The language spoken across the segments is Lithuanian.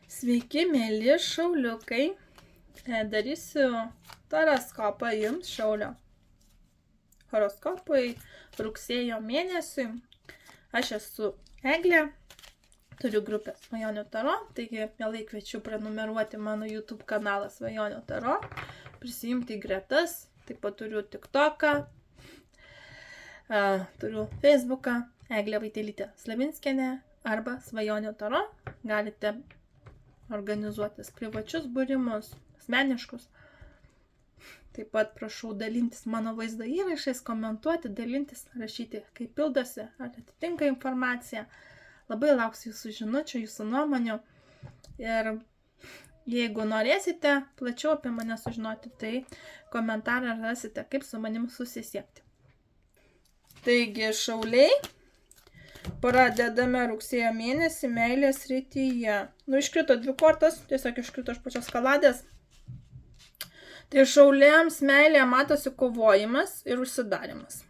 Sveiki, mėly šauliukai. Darysiu horoskopą jums šaulio. Horoskopai rugsėjo mėnesiui. Aš esu Eglė, turiu grupę Svajonių Taro, taigi mielai kviečiu prenumeruoti mano YouTube kanalą Svajonių Taro, prisijungti į gretas, taip pat turiu TikToką, turiu Facebooką, Eglė Vaitelytė Slavinskienė arba Svajonių Taro. Galite organizuotis privačius būrimus, asmeniškus. Taip pat prašau dalintis mano vaizdo įrašais, komentuoti, dalintis, rašyti, kaip pildosi, ar atitinka informacija. Labai lauksiu jūsų žinučių, jūsų nuomonių. Ir jeigu norėsite plačiau apie mane sužinoti, tai komentarą rasite, kaip su manim susisiekti. Taigi, šauliai, pradedame rugsėjo mėnesį meilės srityje. Iškrito 2 kortos, tiesiog iškrito iš pačios kaladės. Tai šauliams meilėje matosi kovojimas ir užsidarimas.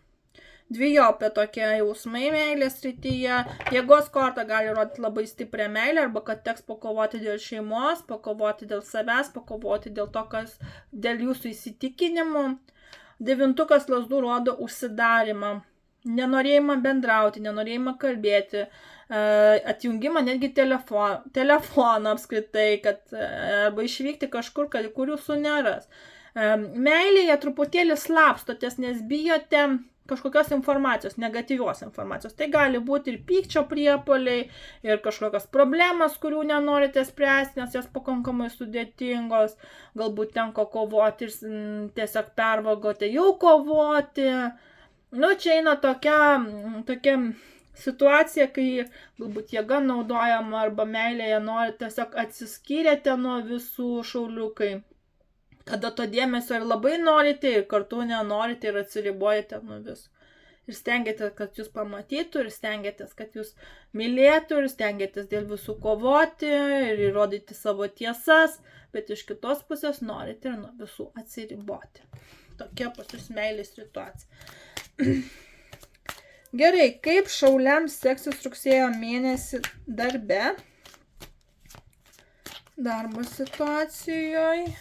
Dvejopė tokie jausmai meilės srityje. Jėgos korta gali rodyti labai stiprią meilę, arba kad teks pakovoti dėl šeimos, pakovoti dėl savęs, pakovoti dėl to, kas dėl jūsų įsitikinimų. 9 lazdų rodo užsidarimą. Nenorėjimą bendrauti, nenorėjimą kalbėti, atjungimą netgi telefoną apskritai, kad arba išvykti kažkur, kur jūsų neras. Meilėje truputėlį slapstotės, nes bijote kažkokios informacijos, negatyvios informacijos. Tai gali būti ir pykčio priepuoliai, ir kažkokios problemas, kurių nenorite spręsti, nes jos pakankamai sudėtingos. Galbūt tenko kovoti ir tiesiog pervargote jau kovoti. Čia eina tokia situacija, kai galbūt jėga naudojama arba meilėje tiesiog atsiskyrėte nuo visų šauliukai. Kada to dėmesio ir labai norite, ir kartu nenorite, ir atsiribojate nuo visų. Ir stengiatės, kad jūs pamatytų, ir stengiatės, kad jūs mylėtų, ir stengiatės dėl visų kovoti, ir įrodyti savo tiesas, bet iš kitos pusės norite ir nuo visų atsiriboti. Tokia pas jūs meilės situacija. Gerai, kaip šauliams seksis rugsėjo mėnesį darbe, darbo situacijoje.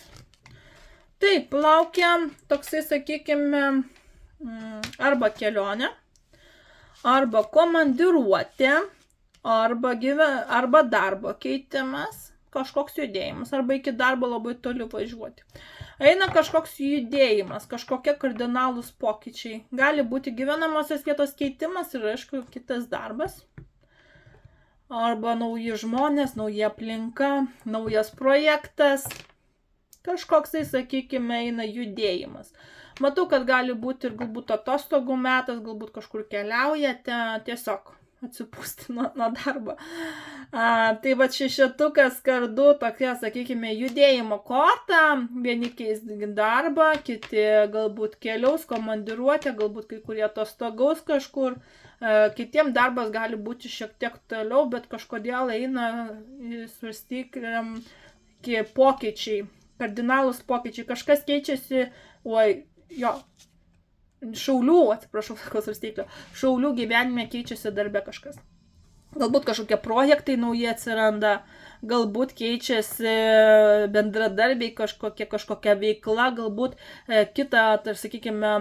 Taip, laukia toksai, sakykime, arba kelionė, arba komandiruotė, arba darbo keitimas, kažkoks judėjimas, arba iki darbo labai toli važiuoti. Eina kažkoks judėjimas, kažkokie kardinalūs pokyčiai. Gali būti gyvenamosios vietos keitimas ir, aišku, kitas darbas. Arba nauji žmonės, nauja aplinka, naujas projektas. Kažkoksai, sakykime, eina judėjimas. Matau, kad gali būti ir galbūt atostogų metas, galbūt kažkur keliaujate, tiesiog atsipūsti nuo darbo. Tai va 6 kardų tokia, sakykime, judėjimo korta. Vieni keis darbą, kiti galbūt keliaus, komandiruotė, galbūt kai kurie atostogaus kažkur. Kitiem darbas gali būti šiek tiek toliau, bet kažkodėl eina svarstyklėm pokyčiai, kardinalūs pokyčiai. Kažkas keičiasi, šaulių gyvenime keičiasi darbe kažkas. Galbūt kažkokie projektai nauji atsiranda, galbūt keičiasi bendradarbiai kažkokia veikla, galbūt kita, sakykime,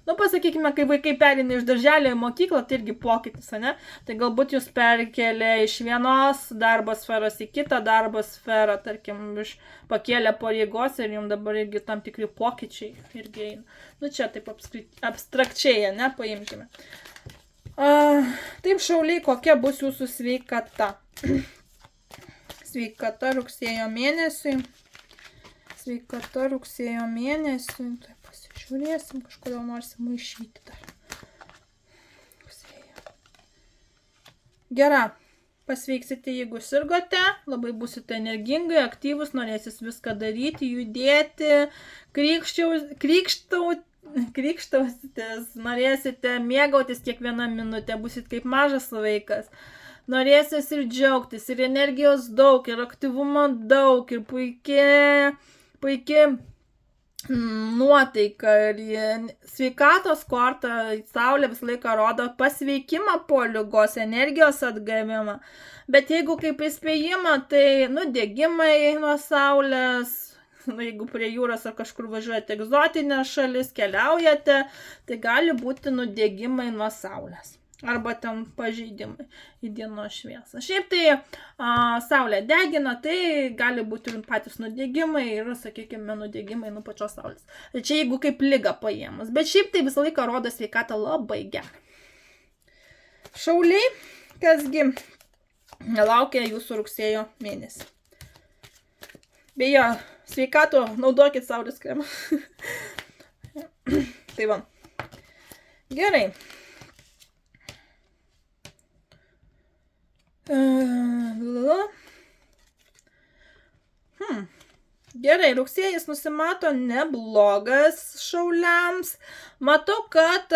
pasakykime, kai vaikai pereina iš darželio į mokyklą, tai irgi pokytis, ne? Tai galbūt jūs perkelė iš vienos darbo sferos į kitą darbo sferą, tarkim, pakėlė pareigos ir jums dabar irgi tam tikri pokyčiai irgi eina. Čia taip abstrakčiai, ne, paimkime. Taip, šauliai, kokia bus jūsų sveikata? Sveikata rugsėjo mėnesiui. Tai pasižiūrėsim, kažkodėl norisi maišyti dar. Gera, pasveiksite, jeigu sirgote, labai būsite energingai, aktyvus, norėsis viską daryti, judėti, krykštausitės, norėsite mėgautis kiekvieną minutę, būsit kaip mažas vaikas. Norėsis ir džiaugtis, ir energijos daug, ir aktyvumo daug, ir puikiai nuotaika ir sveikatos korta, saulė visą laiką rodo pasveikimą po ligos, energijos atgavimą. Bet jeigu kaip įspėjimą, tai nudegimai nuo saulės, jeigu prie jūros ar kažkur važiuojate egzotinę šalis, keliaujate, tai gali būti nudegimai nuo saulės. Arba ten pažeidimai į dienos šviesą. Šiaip tai saulė degina, tai gali būti ir patys nudegimai ir, sakykime, nudegimai nuo pačios saulės. Čia jeigu kaip ligą paėmus. Bet šiaip tai visą laiką rodo sveikatą labai gerą. Šauliai, kasgi nelaukia jūsų rugsėjo mėnesį. Beje, sveikato, naudokit saulės kremą. Tai va. Gerai. Gerai, rugsėjis nusimato neblogas šauliams. Matau, kad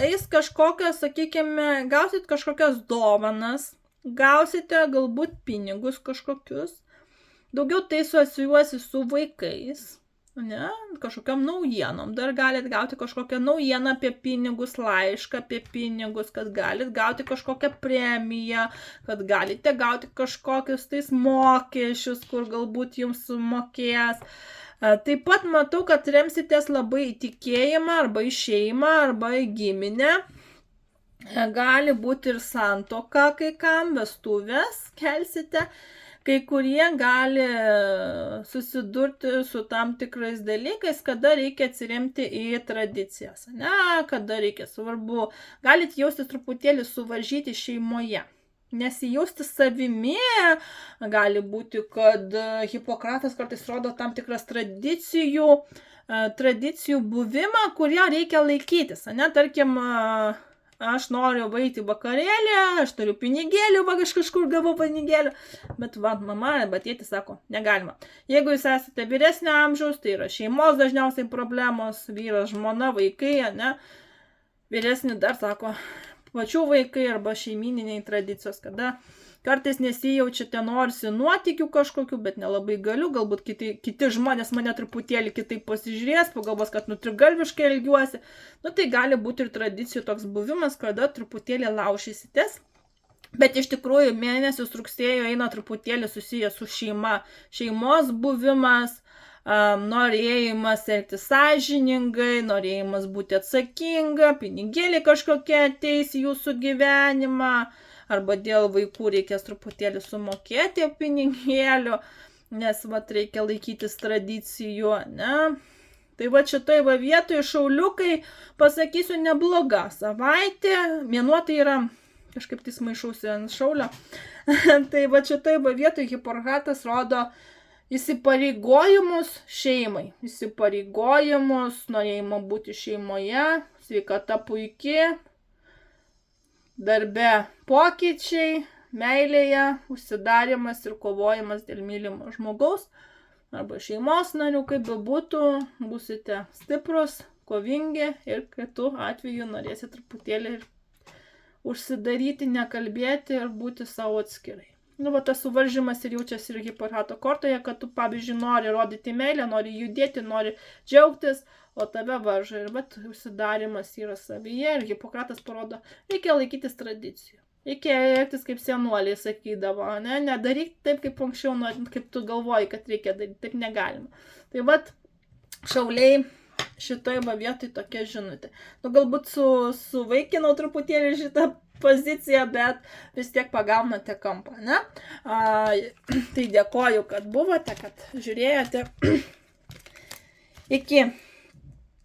eis kažkokias, sakykime, gausit kažkokias dovanas, gausite galbūt pinigus kažkokius. Daugiau tai asocijuosi su vaikais. Ne, kažkokiam naujienom. Dar galit gauti kažkokią naujieną apie pinigus, laišką apie pinigus, kad galit gauti kažkokią premiją, kad galite gauti kažkokius tais mokesčius, kur galbūt jums sumokės. Taip pat matau, kad remsitės labai į tikėjimą, arba į šeimą, arba į giminę. Gali būti ir santuoka kai kam, vestuvės kelsite. Kai kurie gali susidurti su tam tikrais dalykais, kada reikia atsiremti į tradicijas, ne, kada reikia svarbu, galite jaustis truputėlį suvaržyti šeimoje, nesijausti savimi, gali būti, kad Hipokratas kartais rodo tam tikras tradicijų buvimą, kurie reikia laikytis, ne, tarkim, aš noriu vaiti vakarėlį, aš turiu pinigėlių, aš kažkur gavau pinigėlių, bet mama arba tėtis sako, negalima. Jeigu jūs esate vyresnio amžiaus, tai yra šeimos dažniausiai problemos, vyras, žmona, vaikai, ne, vyresni dar sako, pačių vaikai arba šeimininiai tradicijos, kada kartais nesijaučiate norisi nuotykių kažkokių, bet nelabai galiu, galbūt kiti žmonės mane truputėlį kitaip pasižiūrės, pagalvos, kad trigalviškai elgiuosi. Nu, tai gali būti ir tradicijų toks buvimas, kada truputėlį laušysitės. Bet iš tikrųjų mėnesius rugsėjo eina truputėlį susijęs su šeima. Šeimos buvimas, norėjimas elgtis sąžiningai, norėjimas būti atsakinga, pinigėliai kažkokie ateis į jūsų gyvenimą. Arba dėl vaikų reikės truputėlį sumokėti pinigėlių, nes reikia laikytis tradicijų, ne? Tai šitoj vietoje šauliukai, pasakysiu, nebloga savaitė, mėnuo tai yra, kažkaip tai maišausi ant šaulio, tai šitoj vietoje Hipokratas rodo įsipareigojimus šeimai, įsipareigojimus, norėjimą būti šeimoje, sveikata puikiai, darbe pokyčiai, meilėje, užsidarimas ir kovojimas dėl mylimo žmogaus arba šeimos narių, kaip bebūtų, būsite stiprus, kovingi ir kitų atveju norėsite truputėlį užsidaryti, nekalbėti ir būti savo atskirai. Tas suvaržymas ir jaučiasi ir Hipokrato kortoje, kad tu, pavyzdžiui, nori rodyti meilę, nori judėti, nori džiaugtis, o tave varžo. Ir užsidarimas yra savyje ir Hipokratas parodo, reikia laikytis tradicijų. Reikia elgtis kaip senuoliai sakydavo, ne? Nedaryk taip, kaip anksčiau, kaip tu galvoji, kad reikia daryti, taip negalima. Tai šauliai šitoj vietoj tokia žinutė. Galbūt suvaikinau truputėlį šitą poziciją, bet vis tiek pagaunate kampą, ne? Tai dėkoju, kad buvote, kad žiūrėjote. Iki.